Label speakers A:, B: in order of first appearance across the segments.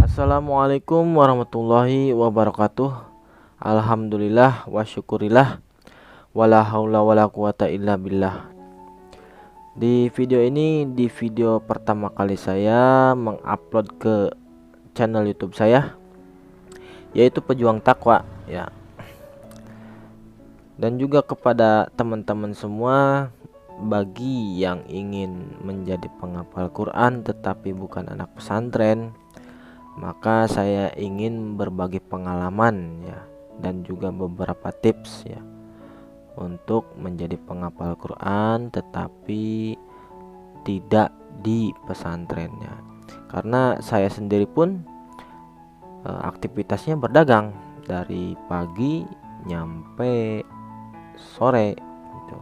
A: Assalamualaikum warahmatullahi wabarakatuh. Alhamdulillah wa syukurillah. Wala haula wala quwata illa billah. Di video pertama kali saya mengupload ke channel YouTube saya, yaitu Pejuang Takwa ya. Dan juga kepada teman-teman semua, bagi yang ingin menjadi penghafal Quran tetapi bukan anak pesantren, maka saya ingin berbagi pengalaman ya, dan juga beberapa tips ya untuk menjadi penghafal Quran tetapi tidak di pesantrennya. Karena saya sendiri pun aktivitasnya berdagang dari pagi nyampe sore gitu.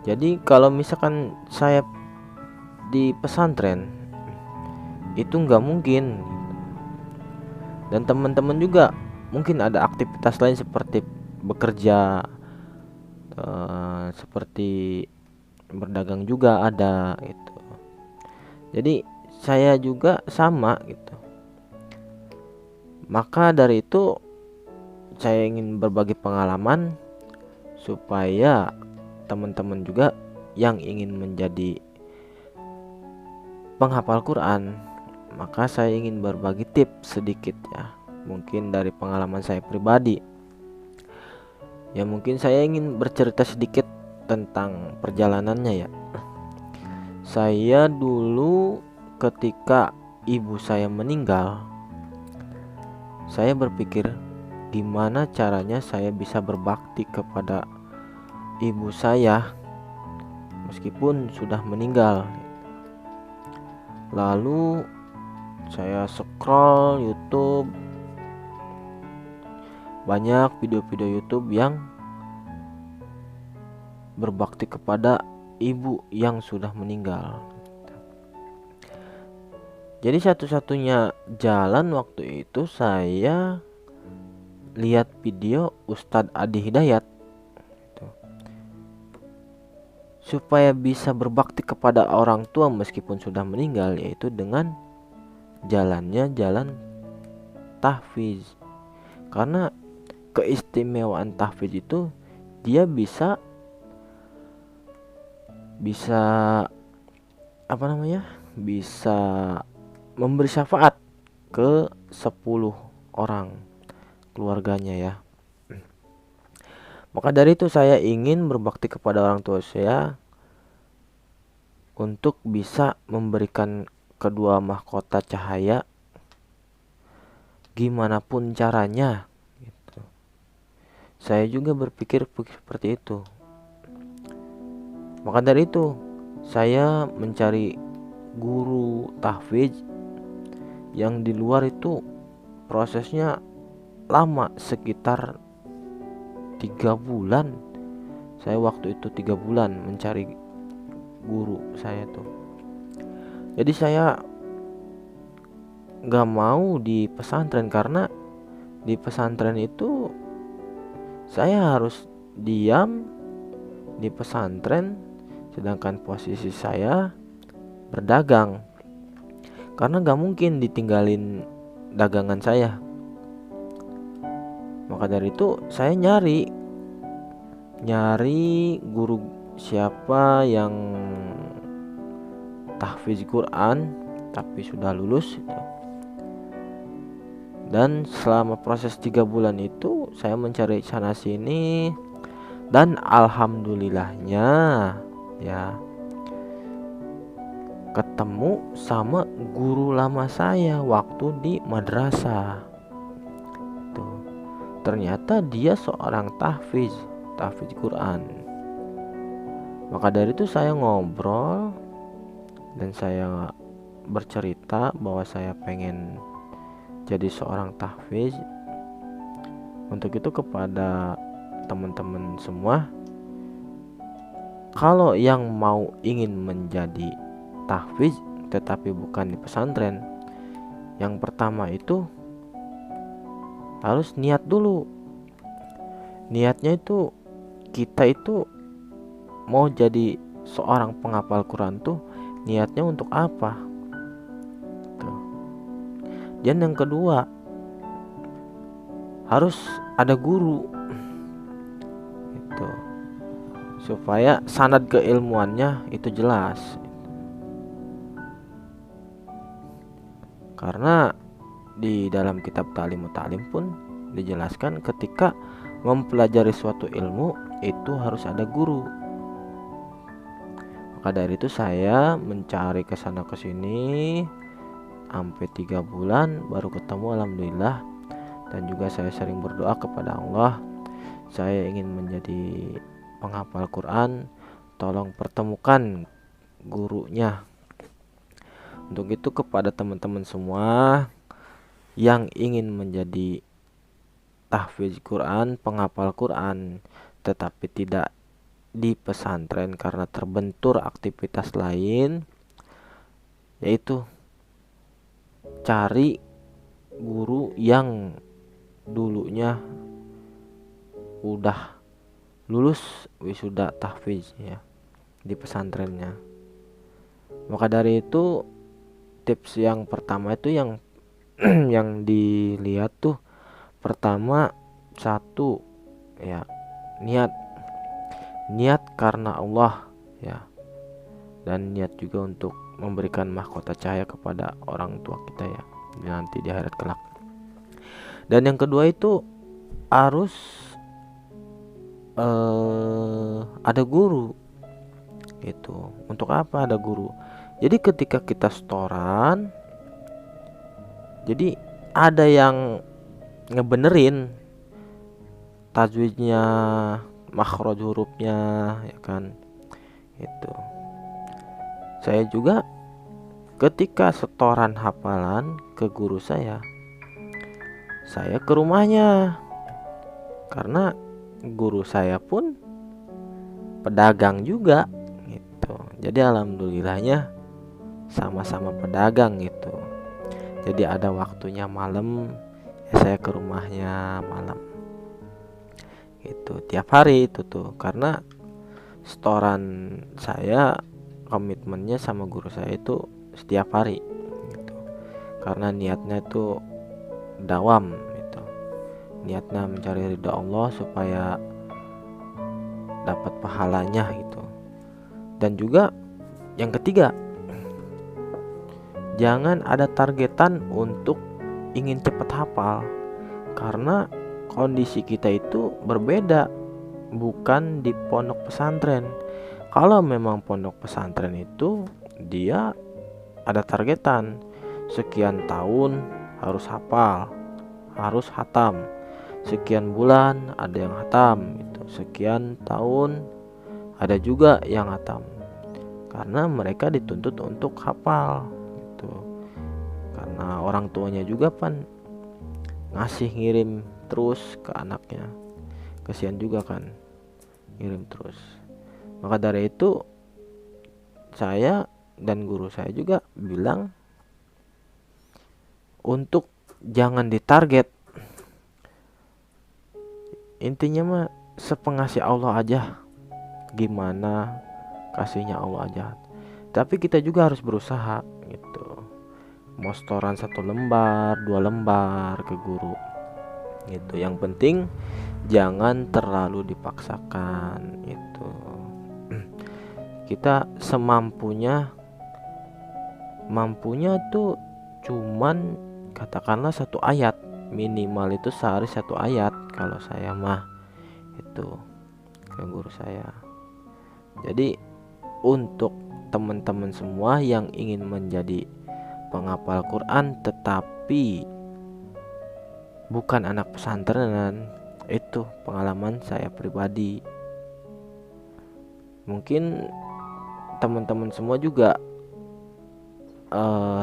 A: Jadi kalau misalkan saya di pesantren itu nggak mungkin, dan teman-teman juga mungkin ada aktivitas lain seperti bekerja, seperti berdagang juga ada gitu. Jadi saya juga sama gitu. Maka dari itu saya ingin berbagi pengalaman supaya teman-teman juga yang ingin menjadi penghafal Quran, maka saya ingin berbagi tips sedikit ya, mungkin dari pengalaman saya pribadi. Ya mungkin saya ingin bercerita sedikit tentang perjalanannya ya. Saya dulu ketika ibu saya meninggal, saya berpikir gimana caranya saya bisa berbakti kepada ibu saya meskipun sudah meninggal. Lalu saya scroll YouTube, banyak video-video YouTube yang berbakti kepada ibu yang sudah meninggal. Jadi satu-satunya jalan waktu itu saya lihat video Ustadz Adi Hidayat gitu. Supaya bisa berbakti kepada orang tua meskipun sudah meninggal, yaitu dengan jalannya jalan tahfiz. Karena keistimewaan tahfiz itu dia bisa bisa memberi syafaat ke 10 orang keluarganya ya. Maka dari itu saya ingin berbakti kepada orang tua saya untuk bisa memberikan kedua mahkota cahaya gimana pun caranya gitu. Saya juga berpikir seperti itu. Maka dari itu saya mencari guru tahfiz yang di luar itu prosesnya lama, sekitar 3 bulan. Saya waktu itu 3 bulan mencari guru saya tuh. Jadi saya gak mau di pesantren, karena di pesantren itu saya harus diam di pesantren, sedangkan posisi saya berdagang. Karena gak mungkin ditinggalin dagangan saya. Maka dari itu saya nyari guru siapa yang tahfiz Quran tapi sudah lulus gitu. Dan selama proses 3 bulan itu saya mencari sana sini, dan alhamdulillahnya ya ketemu sama guru lama saya waktu di madrasah. Tuh, ternyata dia seorang tahfiz Quran. Maka dari itu saya ngobrol dan saya bercerita bahwa saya pengen jadi seorang tahfiz. Untuk itu kepada teman-teman semua, kalau yang ingin menjadi tahfiz tetapi bukan di pesantren, yang pertama itu harus niat dulu. Niatnya itu kita itu mau jadi seorang penghafal Quran tuh niatnya untuk apa tuh. Dan yang kedua, harus ada guru itu, supaya sanad keilmuannya itu jelas. Karena di dalam kitab Ta'limut Ta'lim pun dijelaskan ketika mempelajari suatu ilmu itu harus ada guru. Maka dari itu saya mencari kesana kesini sampai 3 bulan baru ketemu, alhamdulillah. Dan juga saya sering berdoa kepada Allah, saya ingin menjadi penghafal Quran, tolong pertemukan gurunya. Untuk itu kepada teman-teman semua yang ingin menjadi tahfiz Quran, penghafal Quran, tetapi tidak di pesantren karena terbentur aktivitas lain, yaitu cari guru yang dulunya udah lulus wisuda tahfiz ya di pesantrennya. Maka dari itu tips yang pertama itu yang yang dilihat tuh, pertama satu ya, niat karena Allah ya, dan niat juga untuk memberikan mahkota cahaya kepada orang tua kita ya nanti di akhirat kelak. Dan yang kedua itu harus ada guru. Itu untuk apa ada guru? Jadi ketika kita setoran, jadi ada yang ngebenerin tajwidnya, makhraj hurufnya ya kan. Itu saya juga ketika setoran hafalan ke guru saya ke rumahnya, karena guru saya pun pedagang juga gitu. Jadi alhamdulillahnya sama-sama pedagang gitu. Jadi ada waktunya malam ya saya ke rumahnya malam. Itu tiap hari itu tuh, karena setoran saya komitmennya sama guru saya itu setiap hari gitu. Karena niatnya itu dawam gitu. Niatnya mencari ridha Allah supaya dapat pahalanya gitu. Dan juga yang ketiga, jangan ada targetan untuk ingin cepat hafal, karena kondisi kita itu berbeda, bukan di pondok pesantren. Kalau memang pondok pesantren itu dia ada targetan sekian tahun harus hafal, harus hatam, sekian bulan ada yang hatam itu, sekian tahun ada juga yang hatam, karena mereka dituntut untuk hafal gitu. Karena orang tuanya juga kan ngasih ngirim terus ke anaknya, kasihan juga kan ngirim terus. Maka dari itu saya dan guru saya juga bilang untuk jangan ditarget, intinya mah sepengasih Allah aja, gimana kasihnya Allah aja. Tapi kita juga harus berusaha gitu, mau setoran 1 lembar 2 lembar ke guru gitu. Yang penting jangan terlalu dipaksakan itu. Kita semampunya tuh cuman katakanlah 1 ayat, minimal itu sehari 1 ayat kalau saya mah itu ke guru saya. Jadi untuk teman-teman semua yang ingin menjadi penghafal Quran tetapi bukan anak pesantrenan, itu pengalaman saya pribadi. Mungkin teman-teman semua juga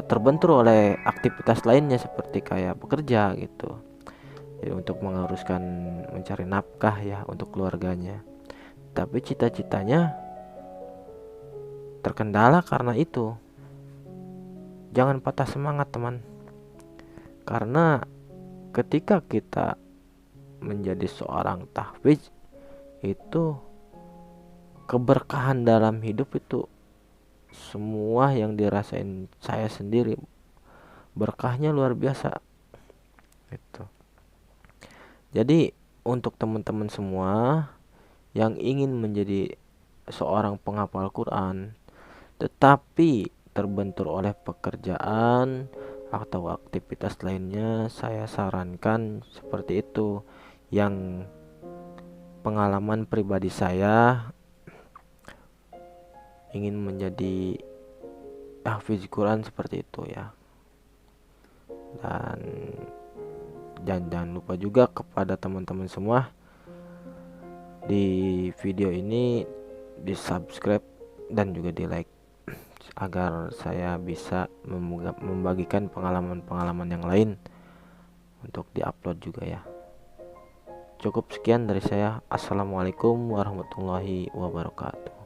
A: terbentur oleh aktivitas lainnya seperti kayak bekerja gitu. Jadi untuk mengharuskan mencari nafkah ya untuk keluarganya. Tapi cita-citanya terkendala karena itu. Jangan patah semangat teman. Karena ketika kita menjadi seorang tahfiz itu keberkahan dalam hidup itu semua yang dirasain saya sendiri, berkahnya luar biasa gitu. Jadi untuk teman-teman semua yang ingin menjadi seorang penghafal Quran tetapi terbentur oleh pekerjaan atau aktivitas lainnya, saya sarankan seperti itu. Yang pengalaman pribadi saya ingin menjadi hafiz Quran seperti itu ya. Dan jangan lupa juga kepada teman-teman semua di video ini di subscribe dan juga di like agar saya bisa membagikan pengalaman-pengalaman yang lain untuk diupload juga ya. Cukup sekian dari saya. Assalamualaikum warahmatullahi wabarakatuh.